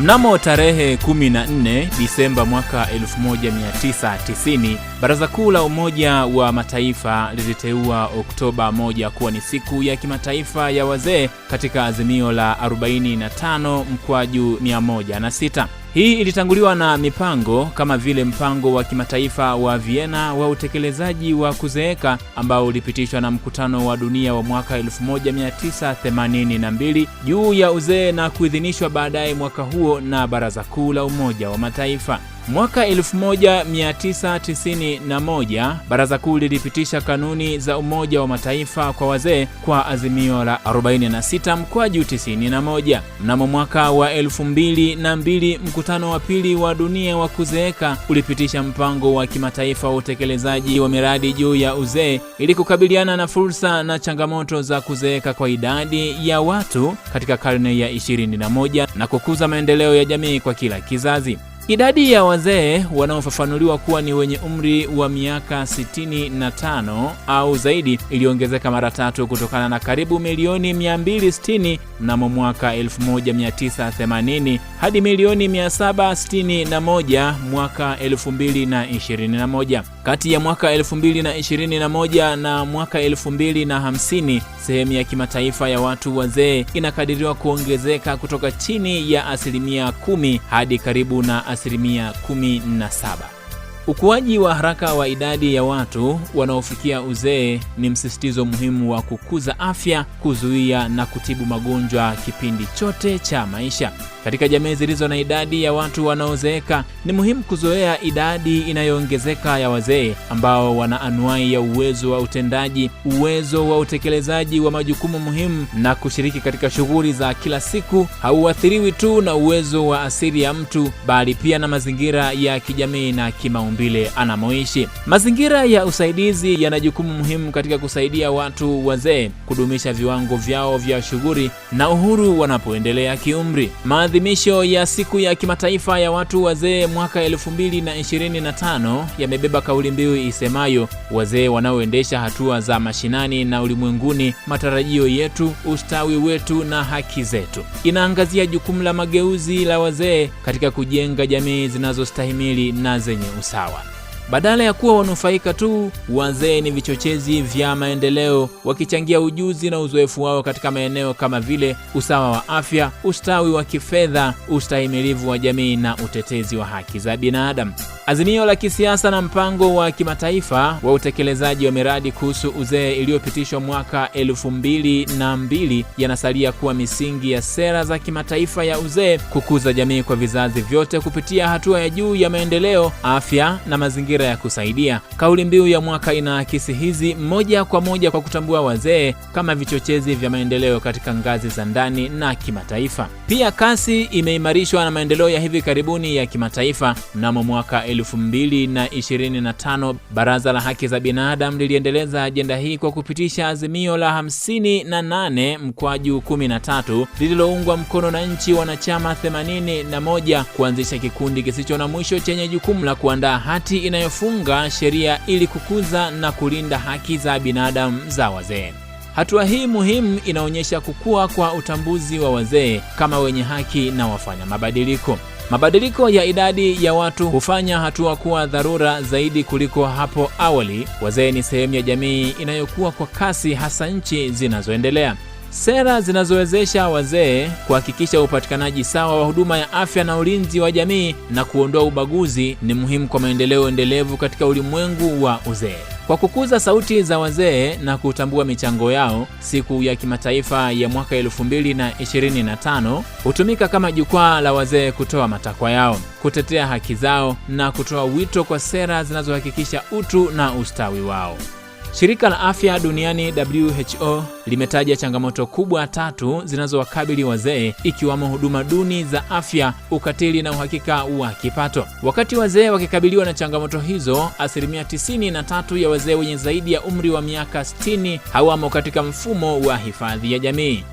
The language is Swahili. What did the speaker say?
Mnamo tarehe 14 Disemba mwaka 1990, Baraza Kuu la Umoja wa Mataifa liliteua Oktoba 1 kuwa ni siku ya kimataifa ya wazee katika azimio la 45/106. Hii ilitanguliwa na mipango kama vile mpango wa kimataifa wa Vienna wa utekelezaji wa kuzeeka ambao ulipitishwa na mkutano wa dunia wa mwaka 1982 juu ya uzee na kuidhinishwa baadaye mwaka huo na Baraza Kuu la Umoja wa Mataifa. Mwaka 1991 Baraza Kuu lilipitisha kanuni za Umoja wa Mataifa kwa wazee kwa azimio la 46/91. Mnamo mwaka wa 2002 mkutano wa pili wa dunia wa kuzeeka ulipitisha mpango wa kimataifa wa utekelezaji wa miradi juu ya uzee ili kukabiliana na fursa na changamoto za kuzeeka kwa idadi ya watu katika karne ya 21 na kukuza maendeleo ya jamii kwa kila kizazi. Idadi ya wazee wanaofafanuliwa kuwa ni wenye umri wa miaka 65 au zaidi iliongezeka mara 3 kutokana na karibu milioni 260 mnamo mwaka 1980 hadi milioni 761 mwaka 2021. Kati ya mwaka 2021 na mwaka 2050, sehemu ya kimataifa ya watu wazee inakadiriwa kuongezeka kutoka chini ya 10% hadi karibu na 17%. Ukuaji wa haraka wa idadi ya watu wanaofikia uzee ni msisitizo muhimu wa kukuza afya, kuzuia na kutibu magonjwa kipindi chote cha maisha. Katika jamii zilizo na idadi ya watu wanaozeeka, ni muhimu kuzoea idadi inayoongezeka ya wazee ambao wana anuai ya uwezo wa utendaji, uwezo wa utekelezaji wa majukumu muhimu na kushiriki katika shughuli za kila siku. Hauathiriwi tu na uwezo wa asili ya mtu, bali pia na mazingira ya kijamii na kimaumbile anamoishi. Mazingira ya usaidizi yana jukumu muhimu katika kusaidia watu wazee kudumisha viwango vyao vya shughuli na uhuru wanapoendelea kiumri. Maadhimisho ya siku ya kimataifa ya watu wazee mwaka 2025 yamebeba kauli mbiu isemayo wazee wanaoendesha hatua za mashinani na ulimwenguni, matarajio yetu, ustawi wetu na haki zetu. Inaangazia jukumu la mageuzi la wazee katika kujenga jamii zinazostahimili na zenye usawa. Badala ya kuwa wanufaika tu, wazee ni vichochezi vya maendeleo, wakichangia ujuzi na uzoefu wao katika maeneo kama vile usawa wa afya, ustawi wa kifedha, ustahimilivu wa jamii na utetezi wa haki za binadamu. Azimio la kisiasa na mpango wa kimataifa wa utekelezaji wa miradi kuhusu uzee iliyopitishwa mwaka 2002 yanasalia kuwa misingi ya sera za kimataifa ya uzee, kukuza jamii kwa vizazi vyote kupitia hatua ya juu ya maendeleo, afya na mazingira ya kusaidia. Kauli mbiu ya mwaka inaakisi hizi moja kwa moja kwa kutambua wazee kama vichochezi vya maendeleo katika ngazi za ndani na kimataifa. Pia kasi imeimarishwa na maendeleo ya hivi karibuni ya kimataifa. Mnamo mwaka 2025 Baraza la Haki za Binadamu liliendeleza ajenda hii kwa kupitisha azimio la 58/13 lililoungwa mkono na nchi wanachama 81 kuanzisha kikundi kisicho na mwisho chenye jukumu la kuandaa hati inayofunga sheria ili kukuza na kulinda haki za binadamu za wazee. Hatua hii muhimu inaonyesha kukua kwa utambuzi wa wazee kama wenye haki na wafanya mabadiliko. Mabadiliko ya idadi ya watu hufanya hatua kuwa dharura zaidi kuliko hapo awali. Wazee ni sehemu ya jamii inayokuwa kwa kasi, hasa nchi zinazoendelea. Sera zinazowezesha wazee kuhakikisha upatikanaji sawa wa huduma ya afya na ulinzi wa jamii na kuondoa ubaguzi ni muhimu kwa maendeleo endelevu katika ulimwengu wa uzee. Kwa kukuza sauti za wazee na kutambua michango yao, siku ya kimataifa ya mwaka 2025 hutumika kama jukwaa la wazee kutoa matakwa yao, kutetea haki zao na kutoa wito kwa sera zinazohakikisha utu na ustawi wao. Shirika la Afya Duniani WHO limetaja changamoto kubwa 3 zinazowakabili wazee, ikiwamo huduma duni za afya, ukatili na uhakika wa kipato. Wakati wazee wakikabiliwa na changamoto hizo, 93% ya wazee wenye zaidi ya umri wa miaka 60 hawamo katika mfumo wa hifadhi ya jamii.